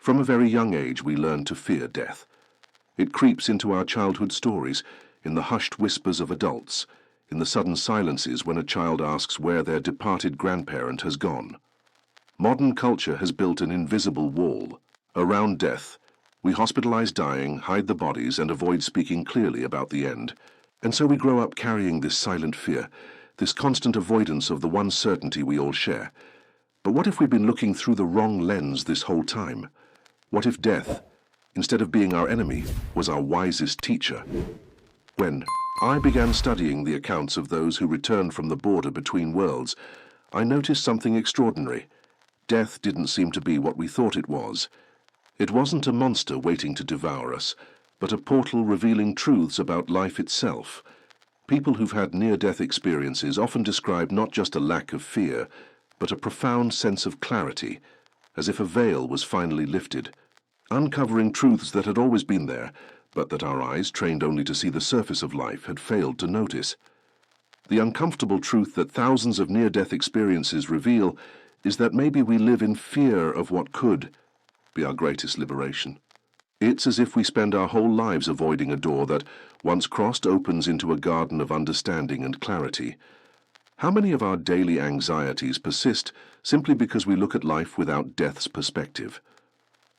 From a very young age we learn to fear death. It creeps into our childhood stories, in the hushed whispers of adults, in the sudden silences when a child asks where their departed grandparent has gone. Modern culture has built an invisible wall. Around death, we hospitalize dying, hide the bodies, and avoid speaking clearly about the end. And so we grow up carrying this silent fear, this constant avoidance of the one certainty we all share. But what if we've been looking through the wrong lens this whole time? What if death, instead of being our enemy, was our wisest teacher? When I began studying the accounts of those who returned from the border between worlds, I noticed something extraordinary. Death didn't seem to be what we thought it was. It wasn't a monster waiting to devour us, but a portal revealing truths about life itself. People who've had near-death experiences often describe not just a lack of fear, but a profound sense of clarity, as if a veil was finally lifted, uncovering truths that had always been there, but that our eyes, trained only to see the surface of life, had failed to notice. The uncomfortable truth that thousands of near-death experiences reveal is that maybe we live in fear of what could be our greatest liberation. It's as if we spend our whole lives avoiding a door that, once crossed, opens into a garden of understanding and clarity. How many of our daily anxieties persist simply because we look at life without death's perspective?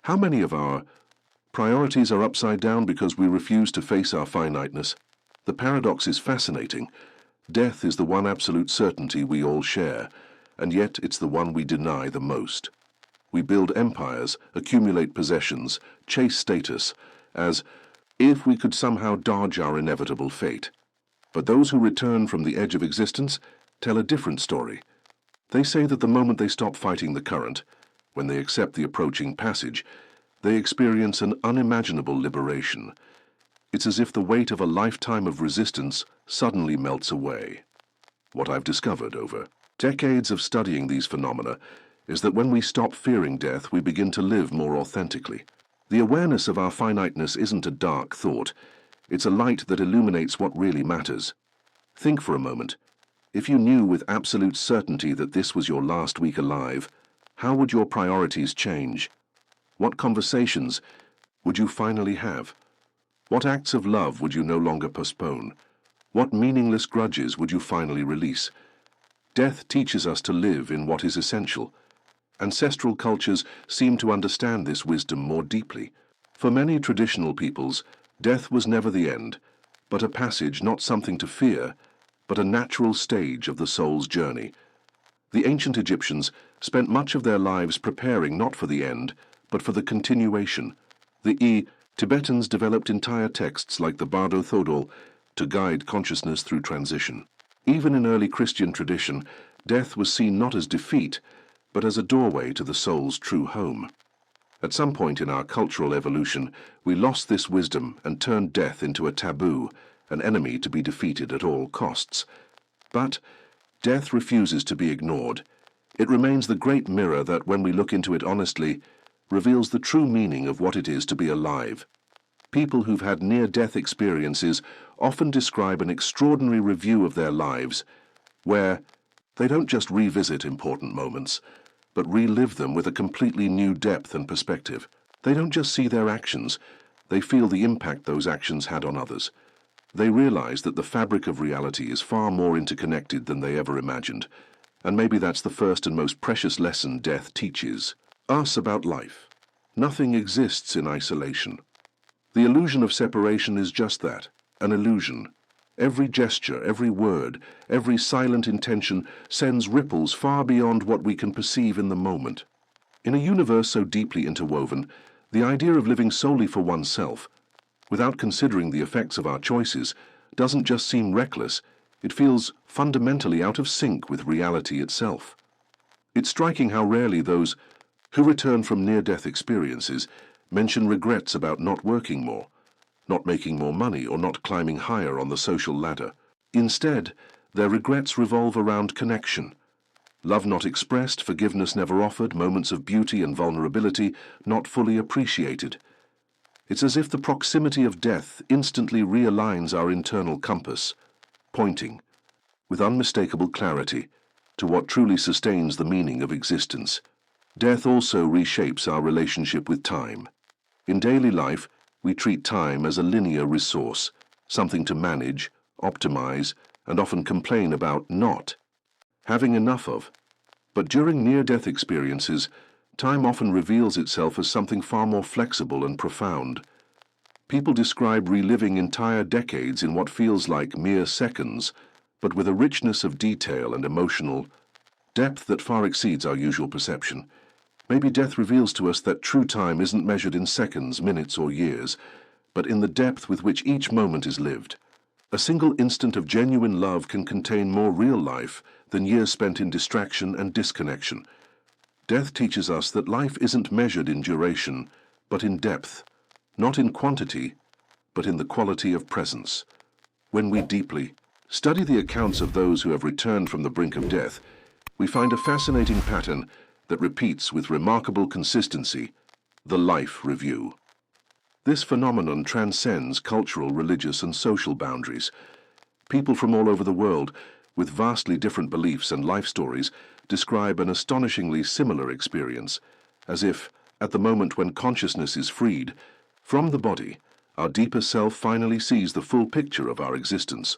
How many of our priorities are upside down because we refuse to face our finiteness? The paradox is fascinating. Death is the one absolute certainty we all share, and yet it's the one we deny the most. We build empires, accumulate possessions, chase status, as if we could somehow dodge our inevitable fate. But those who return from the edge of existence tell a different story. They say that the moment they stop fighting the current, when they accept the approaching passage, they experience an unimaginable liberation. It's as if the weight of a lifetime of resistance suddenly melts away. What I've discovered over decades of studying these phenomena is that when we stop fearing death, we begin to live more authentically. The awareness of our finiteness isn't a dark thought. It's a light that illuminates what really matters. Think for a moment. If you knew with absolute certainty that this was your last week alive, how would your priorities change? What conversations would you finally have? What acts of love would you no longer postpone? What meaningless grudges would you finally release? Death teaches us to live in what is essential. Ancestral cultures seem to understand this wisdom more deeply. For many traditional peoples, death was never the end, but a passage, not something to fear, but a natural stage of the soul's journey. The ancient Egyptians spent much of their lives preparing not for the end, but for the continuation. Tibetans developed entire texts like the Bardo Thodol to guide consciousness through transition. Even in early Christian tradition, death was seen not as defeat, but as a doorway to the soul's true home. At some point in our cultural evolution, we lost this wisdom and turned death into a taboo, an enemy to be defeated at all costs. But death refuses to be ignored. It remains the great mirror that, when we look into it honestly, reveals the true meaning of what it is to be alive. People who've had near-death experiences often describe an extraordinary review of their lives, where they don't just revisit important moments, but relive them with a completely new depth and perspective. They don't just see their actions, they feel the impact those actions had on others. They realize that the fabric of reality is far more interconnected than they ever imagined, and maybe that's the first and most precious lesson death teaches us about life. Nothing exists in isolation. The illusion of separation is just that, an illusion. Every gesture, every word, every silent intention sends ripples far beyond what we can perceive in the moment. In a universe so deeply interwoven, the idea of living solely for oneself, without considering the effects of our choices, doesn't just seem reckless, it feels fundamentally out of sync with reality itself. It's striking how rarely those who return from near-death experiences mention regrets about not working more, not making more money, or not climbing higher on the social ladder. Instead, their regrets revolve around connection. Love not expressed, forgiveness never offered, moments of beauty and vulnerability not fully appreciated. It's as if the proximity of death instantly realigns our internal compass, pointing, with unmistakable clarity, to what truly sustains the meaning of existence. Death also reshapes our relationship with time. In daily life, we treat time as a linear resource, something to manage, optimize, and often complain about not having enough of. But during near-death experiences, time often reveals itself as something far more flexible and profound. People describe reliving entire decades in what feels like mere seconds, but with a richness of detail and emotional depth that far exceeds our usual perception. Maybe death reveals to us that true time isn't measured in seconds, minutes, or years, but in the depth with which each moment is lived. A single instant of genuine love can contain more real life than years spent in distraction and disconnection. Death teaches us that life isn't measured in duration, but in depth, not in quantity, but in the quality of presence. When we deeply study the accounts of those who have returned from the brink of death, we find a fascinating pattern that repeats with remarkable consistency: the life review. This phenomenon transcends cultural, religious, and social boundaries. People from all over the world, with vastly different beliefs and life stories, describe an astonishingly similar experience, as if, at the moment when consciousness is freed from the body, our deeper self finally sees the full picture of our existence.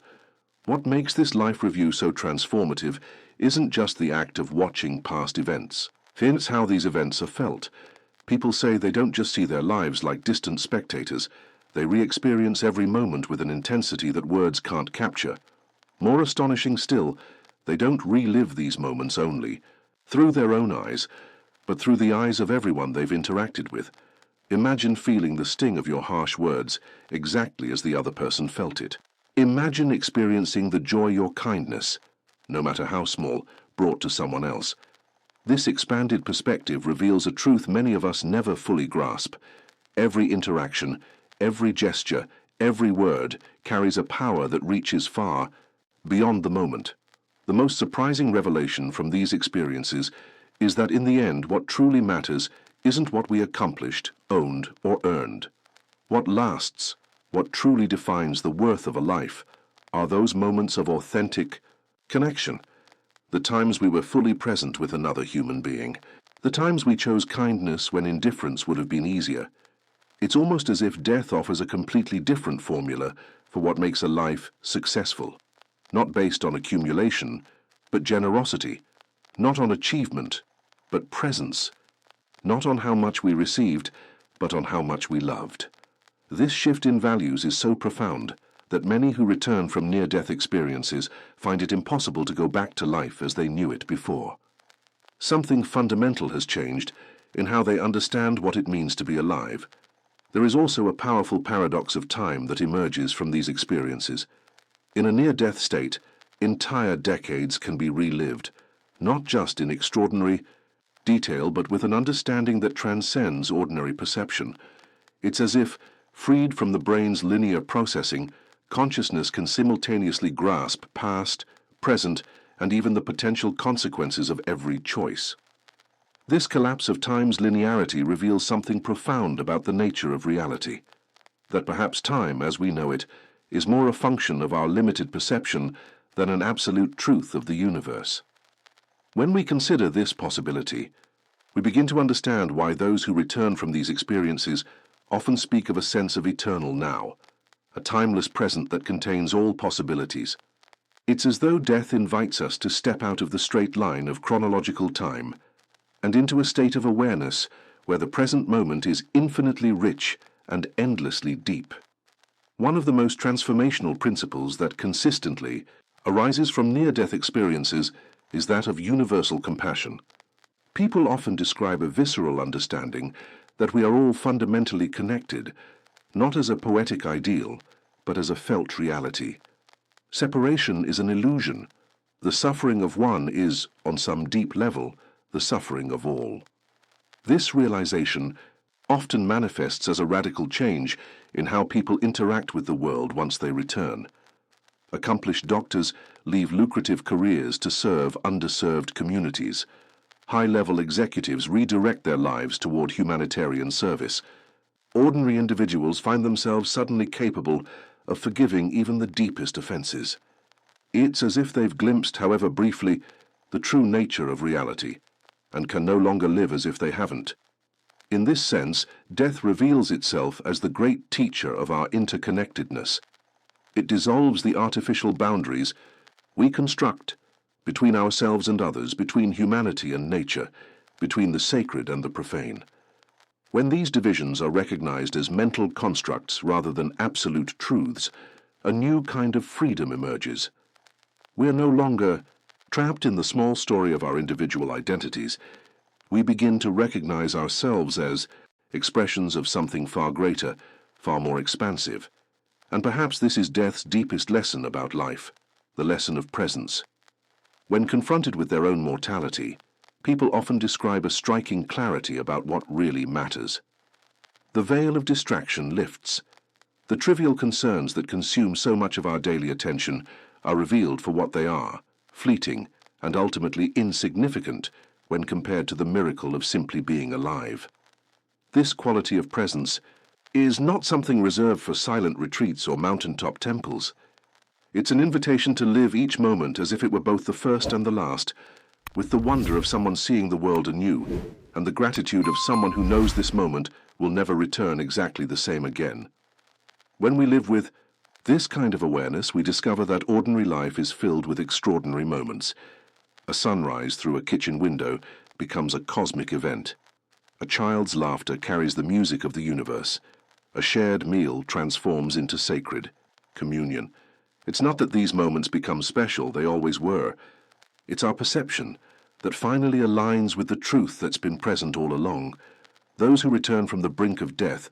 What makes this life review so transformative isn't just the act of watching past events. It's how these events are felt. People say they don't just see their lives like distant spectators, they re-experience every moment with an intensity that words can't capture. More astonishing still, they don't relive these moments only through their own eyes, but through the eyes of everyone they've interacted with. Imagine feeling the sting of your harsh words exactly as the other person felt it. Imagine experiencing the joy your kindness, no matter how small, brought to someone else. This expanded perspective reveals a truth many of us never fully grasp. Every interaction, every gesture, every word carries a power that reaches far beyond the moment. The most surprising revelation from these experiences is that in the end what truly matters isn't what we accomplished, owned, or earned. What lasts, what truly defines the worth of a life, are those moments of authentic connection. The times we were fully present with another human being. The times we chose kindness when indifference would have been easier. It's almost as if death offers a completely different formula for what makes a life successful. Not based on accumulation, but generosity. Not on achievement, but presence. Not on how much we received, but on how much we loved. This shift in values is so profound that many who return from near-death experiences find it impossible to go back to life as they knew it before. Something fundamental has changed in how they understand what it means to be alive. There is also a powerful paradox of time that emerges from these experiences. In a near-death state, entire decades can be relived, not just in extraordinary detail, but with an understanding that transcends ordinary perception. It's as if, freed from the brain's linear processing, consciousness can simultaneously grasp past, present, and even the potential consequences of every choice. This collapse of time's linearity reveals something profound about the nature of reality, that perhaps time, as we know it, is more a function of our limited perception than an absolute truth of the universe. When we consider this possibility, we begin to understand why those who return from these experiences often speak of a sense of eternal now, a timeless present that contains all possibilities. It's as though death invites us to step out of the straight line of chronological time and into a state of awareness where the present moment is infinitely rich and endlessly deep. One of the most transformational principles that consistently arises from near-death experiences is that of universal compassion. People often describe a visceral understanding that we are all fundamentally connected, not as a poetic ideal, but as a felt reality. Separation is an illusion. The suffering of one is, on some deep level, the suffering of all. This realization often manifests as a radical change in how people interact with the world once they return. Accomplished doctors leave lucrative careers to serve underserved communities. High-level executives redirect their lives toward humanitarian service. Ordinary individuals find themselves suddenly capable of forgiving even the deepest offenses. It's as if they've glimpsed, however briefly, the true nature of reality. and can no longer live as if they haven't. In this sense, death reveals itself as the great teacher of our interconnectedness. It dissolves the artificial boundaries we construct between ourselves and others, between humanity and nature, between the sacred and the profane. When these divisions are recognized as mental constructs rather than absolute truths, a new kind of freedom emerges. We are no longer trapped in the small story of our individual identities. We begin to recognize ourselves as expressions of something far greater, far more expansive. And perhaps this is death's deepest lesson about life, the lesson of presence. When confronted with their own mortality, people often describe a striking clarity about what really matters. The veil of distraction lifts. The trivial concerns that consume so much of our daily attention are revealed for what they are, fleeting and ultimately insignificant when compared to the miracle of simply being alive. This quality of presence is not something reserved for silent retreats or mountaintop temples. It's an invitation to live each moment as if it were both the first and the last, with the wonder of someone seeing the world anew, and the gratitude of someone who knows this moment will never return exactly the same again. When we live with this kind of awareness, we discover that ordinary life is filled with extraordinary moments. A sunrise through a kitchen window becomes a cosmic event. A child's laughter carries the music of the universe. A shared meal transforms into sacred communion. It's not that these moments become special, they always were. It's our perception that finally aligns with the truth that's been present all along. Those who return from the brink of death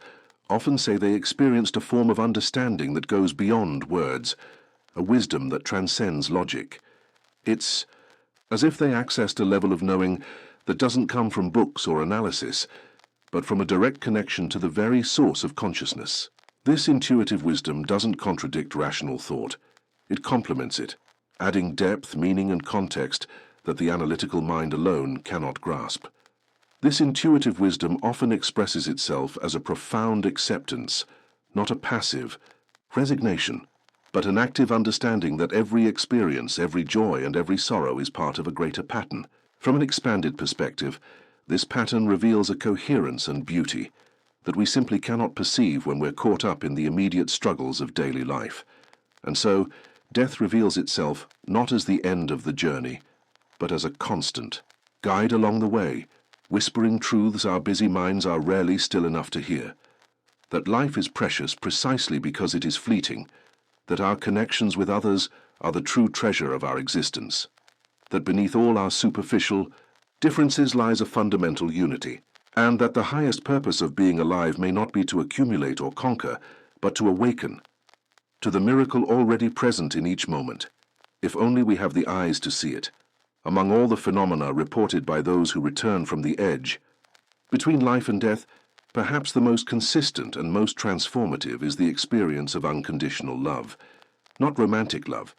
often say they experienced a form of understanding that goes beyond words, a wisdom that transcends logic. It's as if they accessed a level of knowing that doesn't come from books or analysis, but from a direct connection to the very source of consciousness. This intuitive wisdom doesn't contradict rational thought. It complements it, adding depth, meaning, and context that the analytical mind alone cannot grasp. This intuitive wisdom often expresses itself as a profound acceptance, not a passive resignation, but an active understanding that every experience, every joy, and every sorrow is part of a greater pattern. From an expanded perspective, this pattern reveals a coherence and beauty that we simply cannot perceive when we're caught up in the immediate struggles of daily life. And so, death reveals itself not as the end of the journey, but as a constant guide along the way, whispering truths our busy minds are rarely still enough to hear. That life is precious precisely because it is fleeting, that our connections with others are the true treasure of our existence, that beneath all our superficial differences lies a fundamental unity, and that the highest purpose of being alive may not be to accumulate or conquer, but to awaken to the miracle already present in each moment, if only we have the eyes to see it. Among all the phenomena reported by those who return from the edge, between life and death, perhaps the most consistent and most transformative is the experience of unconditional love. Not romantic love,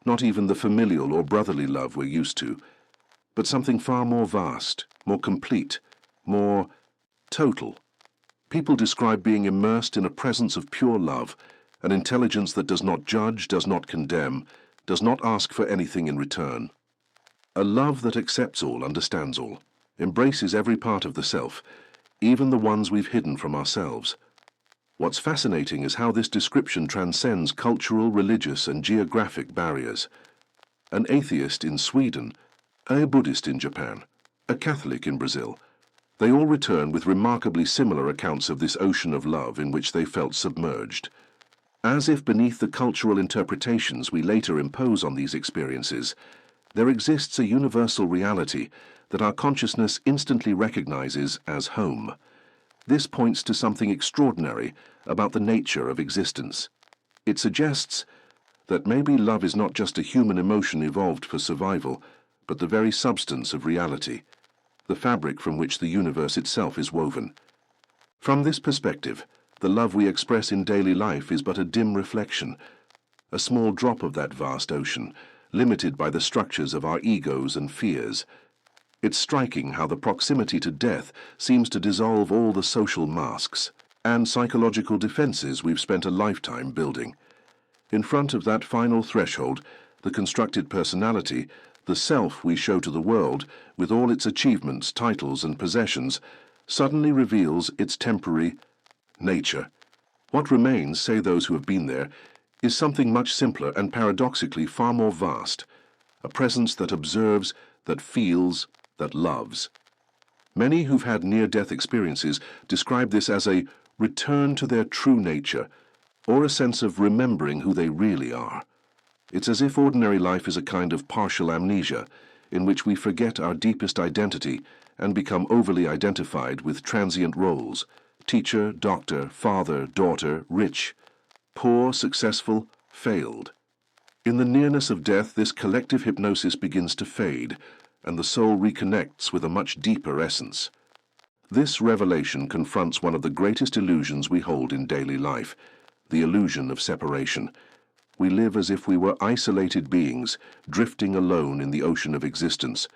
not even the familial or brotherly love we're used to, but something far more vast, more complete, more total. People describe being immersed in a presence of pure love, an intelligence that does not judge, does not condemn, does not ask for anything in return. A love that accepts all, understands all, embraces every part of the self, even the ones we've hidden from ourselves. What's fascinating is how this description transcends cultural, religious, and geographic barriers. An atheist in Sweden, a Buddhist in Japan, a Catholic in Brazil, they all return with remarkably similar accounts of this ocean of love in which they felt submerged. As if beneath the cultural interpretations we later impose on these experiences, there exists a universal reality that our consciousness instantly recognizes as home. This points to something extraordinary about the nature of existence. It suggests that maybe love is not just a human emotion evolved for survival, but the very substance of reality, the fabric from which the universe itself is woven. From this perspective, the love we express in daily life is but a dim reflection, a small drop of that vast ocean, limited by the structures of our egos and fears. It's striking how the proximity to death seems to dissolve all the social masks and psychological defenses we've spent a lifetime building. In front of that final threshold, the constructed personality, The self we show to the world, with all its achievements, titles, and possessions, suddenly reveals its temporary nature. What remains, say those who have been there, is something much simpler and paradoxically far more vast, a presence that observes, that feels, that loves. Many who've had near-death experiences describe this as a return to their true nature, or a sense of remembering who they really are. It's as if ordinary life is a kind of partial amnesia, in which we forget our deepest identity and become overly identified with transient roles: teacher, doctor, father, daughter, rich, poor, successful, failed. In the nearness of death, this collective hypnosis begins to fade, and the soul reconnects with a much deeper essence. This revelation confronts one of the greatest illusions we hold in daily life, the illusion of separation. We live as if we were isolated beings, drifting alone in the ocean of existence.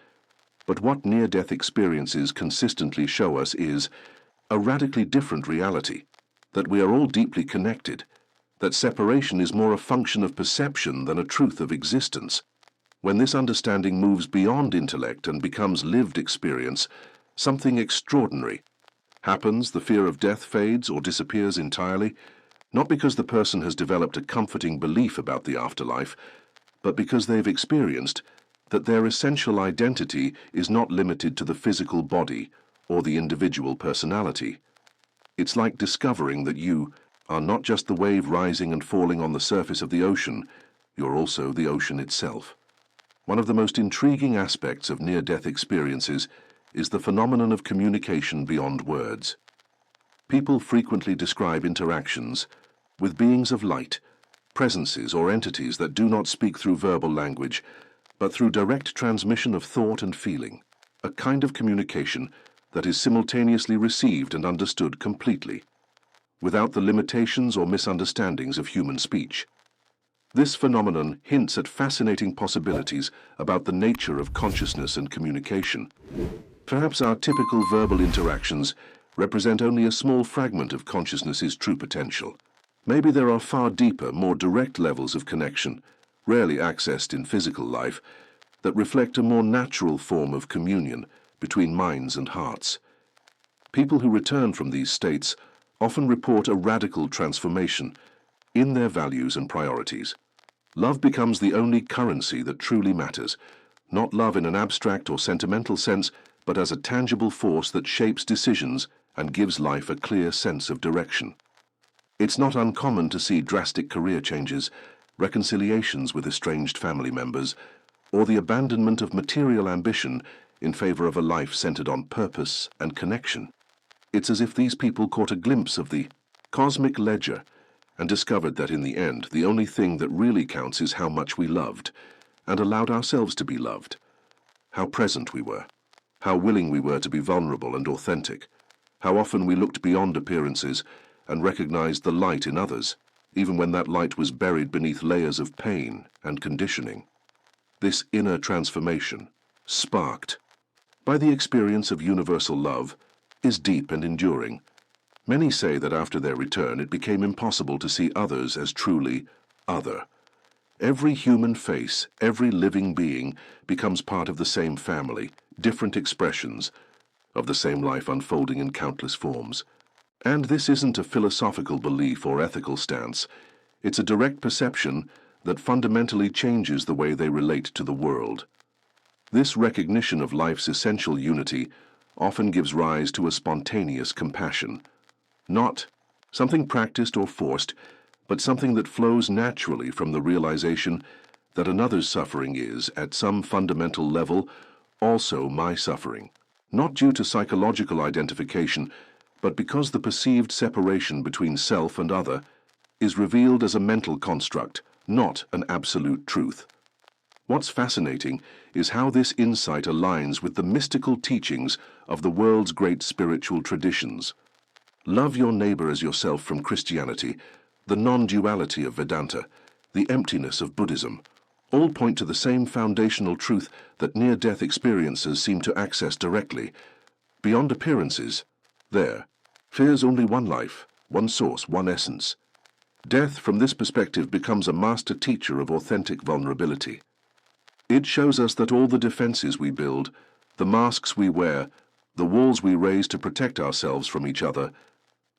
But what near-death experiences consistently show us is a radically different reality, that we are all deeply connected, that separation is more a function of perception than a truth of existence. When this understanding moves beyond intellect and becomes lived experience, something extraordinary happens. The fear of death fades or disappears entirely, not because the person has developed a comforting belief about the afterlife, but because they've experienced that their essential identity is not limited to the physical body or the individual personality. It's like discovering that you are not just the wave rising and falling on the surface of the ocean, you're also the ocean itself. One of the most intriguing aspects of near-death experiences is the phenomenon of communication beyond words. People frequently describe interactions with beings of light, presences or entities that do not speak through verbal language, but through direct transmission of thought and feeling, a kind of communication that is simultaneously received and understood completely, without the limitations or misunderstandings of human speech. This phenomenon hints at fascinating possibilities about the nature of consciousness and communication. Perhaps our typical verbal interactions represent only a small fragment of consciousness's true potential. Maybe there are far deeper, more direct levels of connection, rarely accessed in physical life, that reflect a more natural form of communion between minds and hearts. People who return from these states often report a radical transformation in their values and priorities. Love becomes the only currency that truly matters, not love in an abstract or sentimental sense, but as a tangible force that shapes decisions and gives life a clear sense of direction. It's not uncommon to see drastic career changes, reconciliations with estranged family members, or the abandonment of material ambition in favor of a life centered on purpose and connection. It's as if these people caught a glimpse of the cosmic ledger and discovered that in the end, the only thing that really counts is how much we loved and allowed ourselves to be loved, how present we were, how willing we were to be vulnerable and authentic, how often we looked beyond appearances and recognized the light in others, even when that light was buried beneath layers of pain and conditioning. This inner transformation, sparked by the experience of universal love, is deep and enduring. Many say that after their return it became impossible to see others as truly other. Every human face, every living being becomes part of the same family, different expressions of the same life unfolding in countless forms. And this isn't a philosophical belief or ethical stance. It's a direct perception that fundamentally changes the way they relate to the world. This recognition of life's essential unity often gives rise to a spontaneous compassion. Not something practiced or forced, but something that flows naturally from the realization that another's suffering is, at some fundamental level, also my suffering. Not due to psychological identification, but because the perceived separation between self and other is revealed as a mental construct, not an absolute truth. What's fascinating is how this insight aligns with the mystical teachings of the world's great spiritual traditions. Love your neighbor as yourself from Christianity, the non-duality of Vedanta, the emptiness of Buddhism, all point to the same foundational truth that near-death experiencers seem to access directly. Beyond appearances, there fears only one life, one source, one essence. Death, from this perspective, becomes a master teacher of authentic vulnerability. It shows us that all the defenses we build, the masks we wear, the walls we raise to protect ourselves from each other,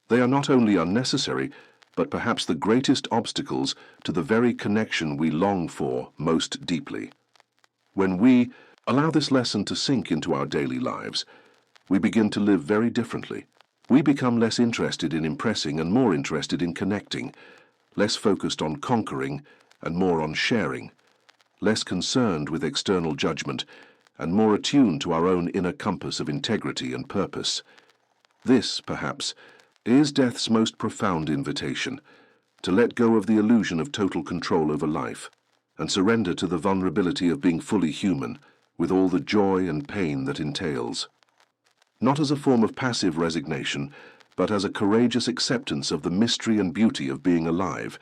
they are not only unnecessary, but perhaps the greatest obstacles to the very connection we long for most deeply. When we allow this lesson to sink into our daily lives, we begin to live very differently. We become less interested in impressing and more interested in connecting, less focused on conquering and more on sharing, less concerned with external judgment and more attuned to our own inner compass of integrity and purpose. This, perhaps, is death's most profound invitation, to let go of the illusion of total control over life and surrender to the vulnerability of being fully human, with all the joy and pain that entails. Not as a form of passive resignation, but as a courageous acceptance of the mystery and beauty of being alive,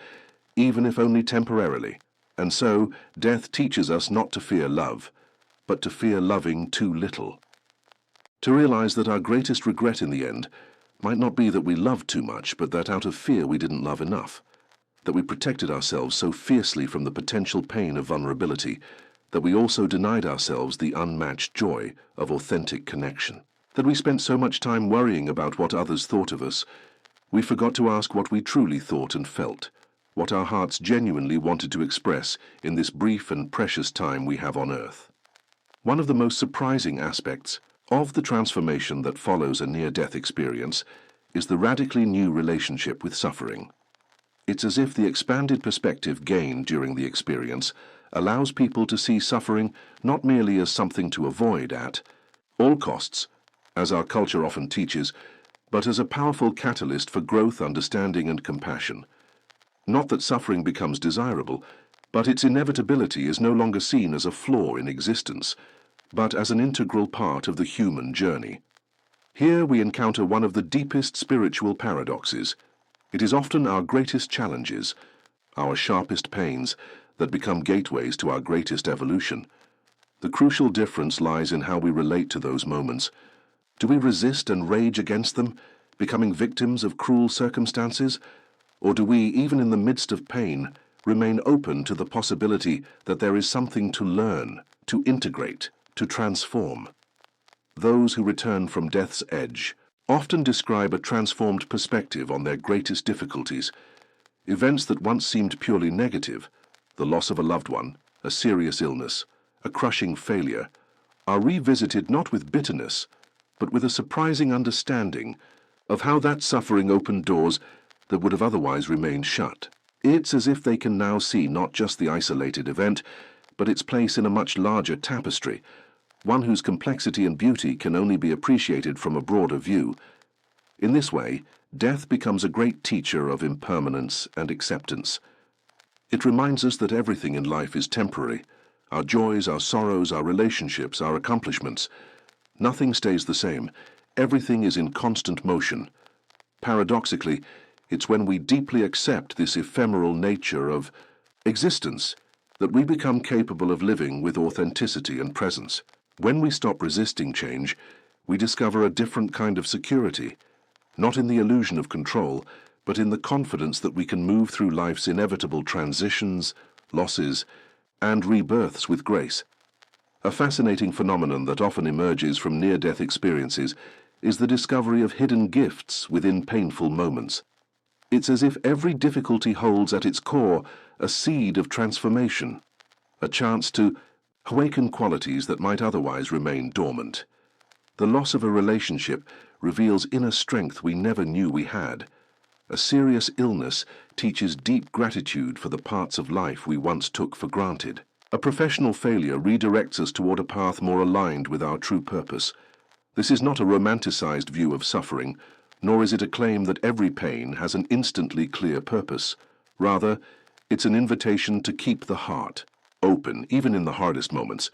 even if only temporarily. And so, death teaches us not to fear love, but to fear loving too little. To realize that our greatest regret in the end might not be that we loved too much, but that out of fear we didn't love enough, that we protected ourselves so fiercely from the potential pain of vulnerability, that we also denied ourselves the unmatched joy of authentic connection, that we spent so much time worrying about what others thought of us, we forgot to ask what we truly thought and felt, what our hearts genuinely wanted to express in this brief and precious time we have on earth. One of the most surprising aspects of the transformation that follows a near-death experience is the radically new relationship with suffering. It's as if the expanded perspective gained during the experience allows people to see suffering not merely as something to avoid at all costs, as our culture often teaches, but as a powerful catalyst for growth, understanding, and compassion. Not that suffering becomes desirable, but its inevitability is no longer seen as a flaw in existence, but as an integral part of the human journey. Here we encounter one of the deepest spiritual paradoxes. It is often our greatest challenges, our sharpest pains, that become gateways to our greatest evolution. The crucial difference lies in how we relate to those moments. Do we resist and rage against them, becoming victims of cruel circumstances? Or do we, even in the midst of pain, remain open to the possibility that there is something to learn, to integrate, to transform? Those who return from death's edge often describe a transformed perspective on their greatest difficulties. Events that once seemed purely negative, the loss of a loved one, a serious illness, a crushing failure, are revisited not with bitterness, but with a surprising understanding of how that suffering opened doors that would have otherwise remained shut. It's as if they can now see not just the isolated event, but its place in a much larger tapestry, one whose complexity and beauty can only be appreciated from a broader view. In this way, death becomes a great teacher of impermanence and acceptance. It reminds us that everything in life is temporary. Our joys, our sorrows, our relationships, our accomplishments. Nothing stays the same. Everything is in constant motion. Paradoxically, it's when we deeply accept this ephemeral nature of existence that we become capable of living with authenticity and presence. When we stop resisting change, we discover a different kind of security, not in the illusion of control, but in the confidence that we can move through life's inevitable transitions, losses, and rebirths with grace. A fascinating phenomenon that often emerges from near-death experiences is the discovery of hidden gifts within painful moments. It's as if every difficulty holds at its core a seed of transformation, a chance to awaken qualities that might otherwise remain dormant. The loss of a relationship reveals inner strength we never knew we had. A serious illness teaches deep gratitude for the parts of life we once took for granted. A professional failure redirects us toward a path more aligned with our true purpose. This is not a romanticized view of suffering, nor is it a claim that every pain has an instantly clear purpose. Rather, it's an invitation to keep the heart open, even in the hardest moments,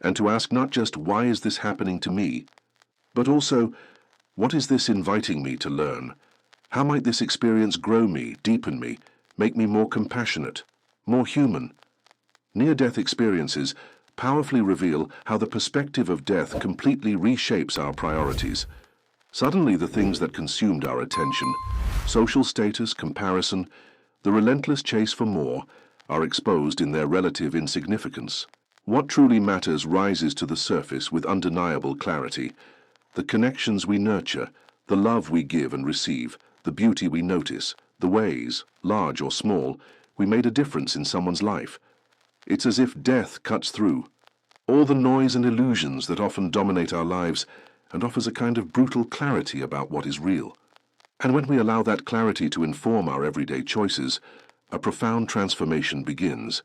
and to ask not just, why is this happening to me, but also, what is this inviting me to learn? How might this experience grow me, deepen me, make me more compassionate, more human? Near-death experiences powerfully reveal how the perspective of death completely reshapes our priorities. Suddenly the things that consumed our attention, social status, comparison, the relentless chase for more, are exposed in their relative insignificance. What truly matters rises to the surface with undeniable clarity. The connections we nurture, the love we give and receive, the beauty we notice, the ways, large or small, we made a difference in someone's life. It's as if death cuts through all the noise and illusions that often dominate our lives and offers a kind of brutal clarity about what is real. And when we allow that clarity to inform our everyday choices, a profound transformation begins.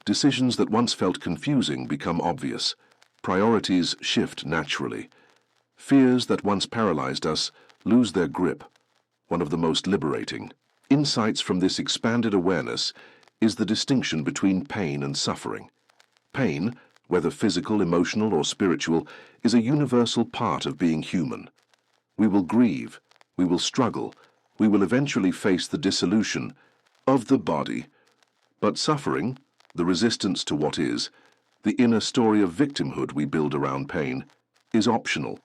Decisions that once felt confusing become obvious. Priorities shift naturally. Fears that once paralyzed us lose their grip. One of the most liberating insights from this expanded awareness is the distinction between pain and suffering. Pain, whether physical, emotional, or spiritual, is a universal part of being human. We will grieve, we will struggle, we will eventually face the dissolution of the body. But suffering, the resistance to what is, the inner story of victimhood we build around pain, is optional.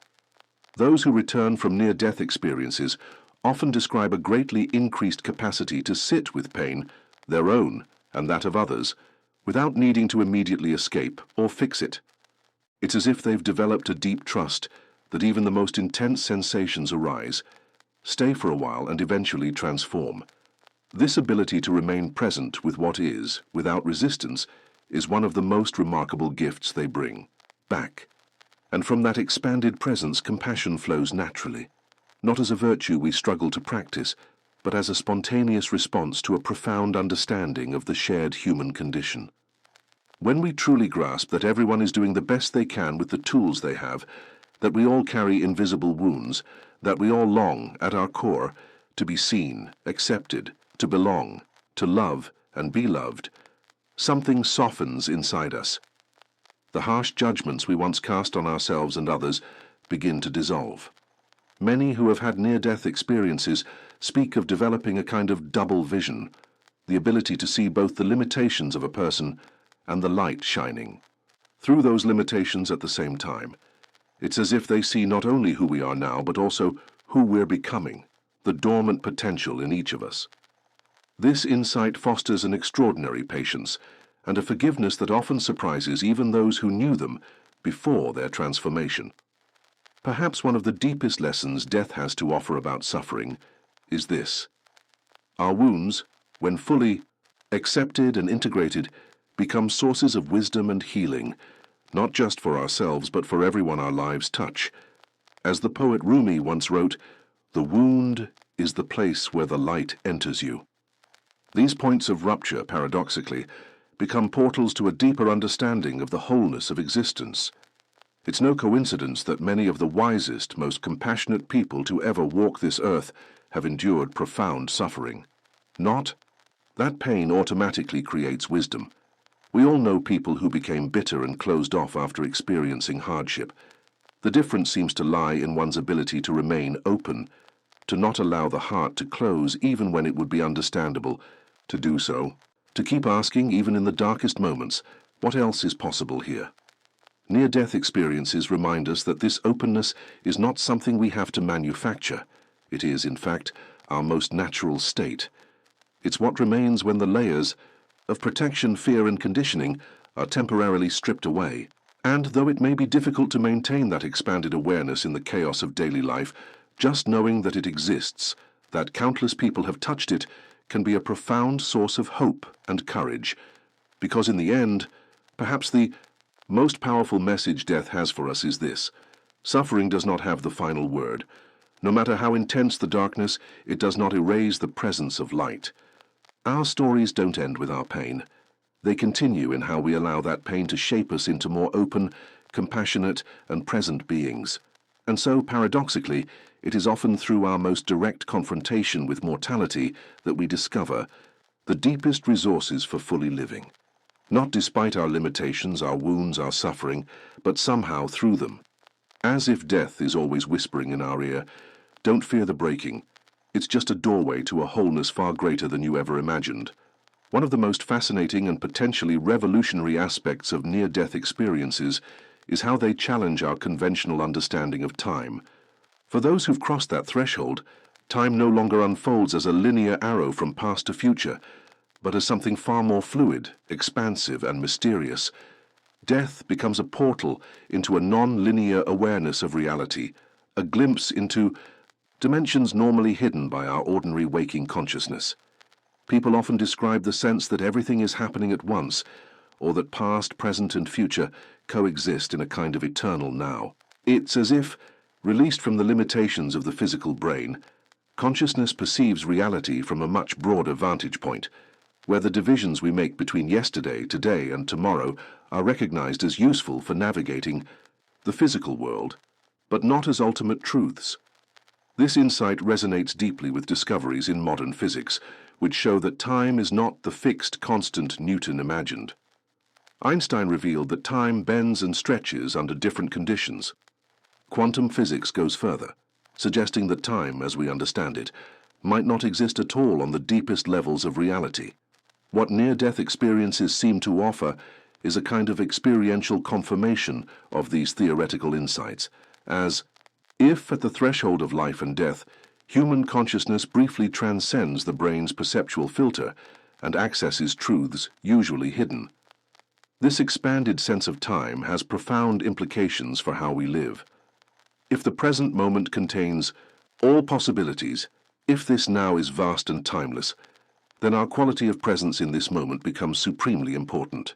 Those who return from near-death experiences often describe a greatly increased capacity to sit with pain, their own and that of others, without needing to immediately escape or fix it. It's as if they've developed a deep trust that even the most intense sensations arise, stay for a while and eventually transform. This ability to remain present with what is, without resistance, is one of the most remarkable gifts they bring back. And from that expanded presence, compassion flows naturally, not as a virtue we struggle to practice, but as a spontaneous response to a profound understanding of the shared human condition. When we truly grasp that everyone is doing the best they can with the tools they have, that we all carry invisible wounds, that we all long, at our core, to be seen, accepted, to belong, to love and be loved, something softens inside us. The harsh judgments we once cast on ourselves and others begin to dissolve. Many who have had near-death experiences speak of developing a kind of double vision, the ability to see both the limitations of a person and the light shining through those limitations at the same time. It's as if they see not only who we are now, but also who we're becoming, the dormant potential in each of us. This insight fosters an extraordinary patience and a forgiveness that often surprises even those who knew them before their transformation. Perhaps one of the deepest lessons death has to offer about suffering is this: our wounds, when fully accepted and integrated, become sources of wisdom and healing, not just for ourselves but for everyone our lives touch. As the poet Rumi once wrote, "The wound is the place where the light enters you." These points of rupture, paradoxically, become portals to a deeper understanding of the wholeness of existence. It's no coincidence that many of the wisest, most compassionate people to ever walk this earth have endured profound suffering. Not that pain automatically creates wisdom. We all know people who became bitter and closed off after experiencing hardship. The difference seems to lie in one's ability to remain open, to not allow the heart to close even when it would be understandable to do so, to keep asking even in the darkest moments, what else is possible here? Near-death experiences remind us that this openness is not something we have to manufacture. It is, in fact, our most natural state. It's what remains when the layers of protection, fear, and conditioning are temporarily stripped away. And though it may be difficult to maintain that expanded awareness in the chaos of daily life, just knowing that it exists, that countless people have touched it, can be a profound source of hope and courage. Because in the end, perhaps the most powerful message death has for us is this: suffering does not have the final word. No matter how intense the darkness, it does not erase the presence of light. Our stories don't end with our pain. They continue in how we allow that pain to shape us into more open, compassionate, and present beings. And so, paradoxically, it is often through our most direct confrontation with mortality that we discover the deepest resources for fully living. Not despite our limitations, our wounds, our suffering, but somehow through them. As if death is always whispering in our ear, "Don't fear the breaking. It's just a doorway to a wholeness far greater than you ever imagined." One of the most fascinating and potentially revolutionary aspects of near-death experiences is how they challenge our conventional understanding of time. For those who've crossed that threshold, time no longer unfolds as a linear arrow from past to future, but as something far more fluid, expansive, and mysterious. Death becomes a portal into a non-linear awareness of reality, a glimpse into dimensions normally hidden by our ordinary waking consciousness. People often describe the sense that everything is happening at once, or that past, present, and future coexist in a kind of eternal now. It's as if, released from the limitations of the physical brain, consciousness perceives reality from a much broader vantage point, where the divisions we make between yesterday, today, and tomorrow are recognized as useful for navigating the physical world, but not as ultimate truths. This insight resonates deeply with discoveries in modern physics, which show that time is not the fixed, constant Newton imagined. Einstein revealed that time bends and stretches under different conditions. Quantum physics goes further, suggesting that time, as we understand it, might not exist at all on the deepest levels of reality. What near-death experiences seem to offer is a kind of experiential confirmation of these theoretical insights, as if, at the threshold of life and death, human consciousness briefly transcends the brain's perceptual filter and accesses truths usually hidden. This expanded sense of time has profound implications for how we live. If the present moment contains all possibilities, if this now is vast and timeless, then our quality of presence in this moment becomes supremely important.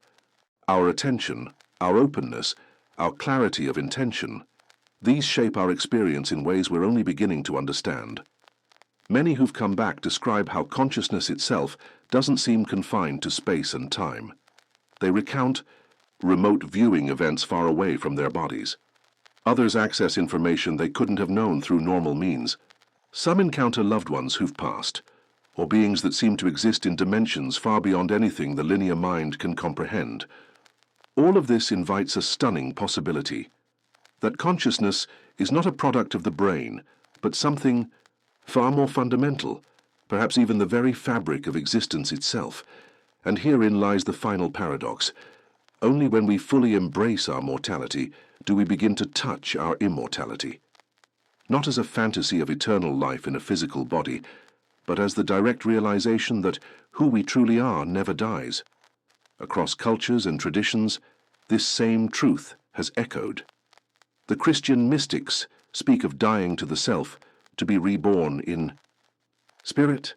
Our attention, our openness, our clarity of intention, these shape our experience in ways we're only beginning to understand. Many who've come back describe how consciousness itself doesn't seem confined to space and time. They recount remote viewing events far away from their bodies. Others access information they couldn't have known through normal means. Some encounter loved ones who've passed, or beings that seem to exist in dimensions far beyond anything the linear mind can comprehend. All of this invites a stunning possibility, that consciousness is not a product of the brain, but something far more fundamental, perhaps even the very fabric of existence itself. And herein lies the final paradox. Only when we fully embrace our mortality do we begin to touch our immortality. Not as a fantasy of eternal life in a physical body, but as the direct realization that who we truly are never dies. Across cultures and traditions, this same truth has echoed. The Christian mystics speak of dying to the self, to be reborn in spirit.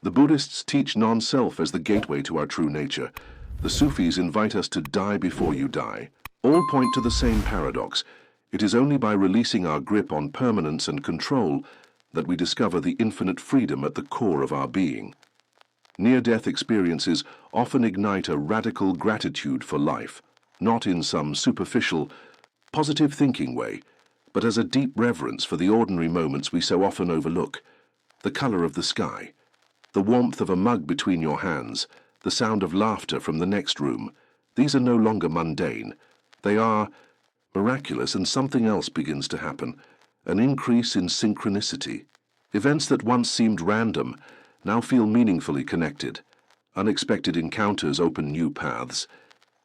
The Buddhists teach non-self as the gateway to our true nature. The Sufis invite us to die before you die. All point to the same paradox. It is only by releasing our grip on permanence and control that we discover the infinite freedom at the core of our being. Near-death experiences often ignite a radical gratitude for life, not in some superficial, positive thinking way, but as a deep reverence for the ordinary moments we so often overlook. The color of the sky, the warmth of a mug between your hands, the sound of laughter from the next room. These are no longer mundane. They are miraculous, and something else begins to happen, an increase in synchronicity. Events that once seemed random now feel meaningfully connected. Unexpected encounters open new paths.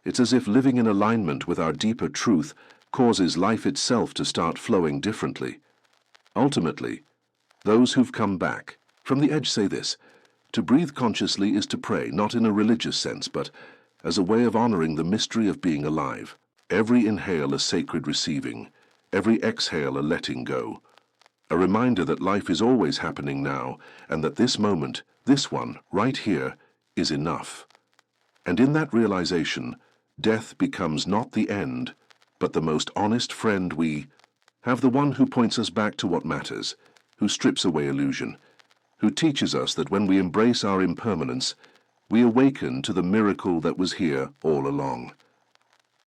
It's as if living in alignment with our deeper truth causes life itself to start flowing differently. Ultimately, those who've come back from the edge say this: to breathe consciously is to pray, not in a religious sense, but as a way of honoring the mystery of being alive. Every inhale a sacred receiving, every exhale a letting go. A reminder that life is always happening now, and that this moment, this one, right here, is enough. And in that realization, death becomes not the end, but the most honest friend we have, the one who points us back to what matters, who strips away illusion, who teaches us that when we embrace our impermanence, we awaken to the miracle that was here all along.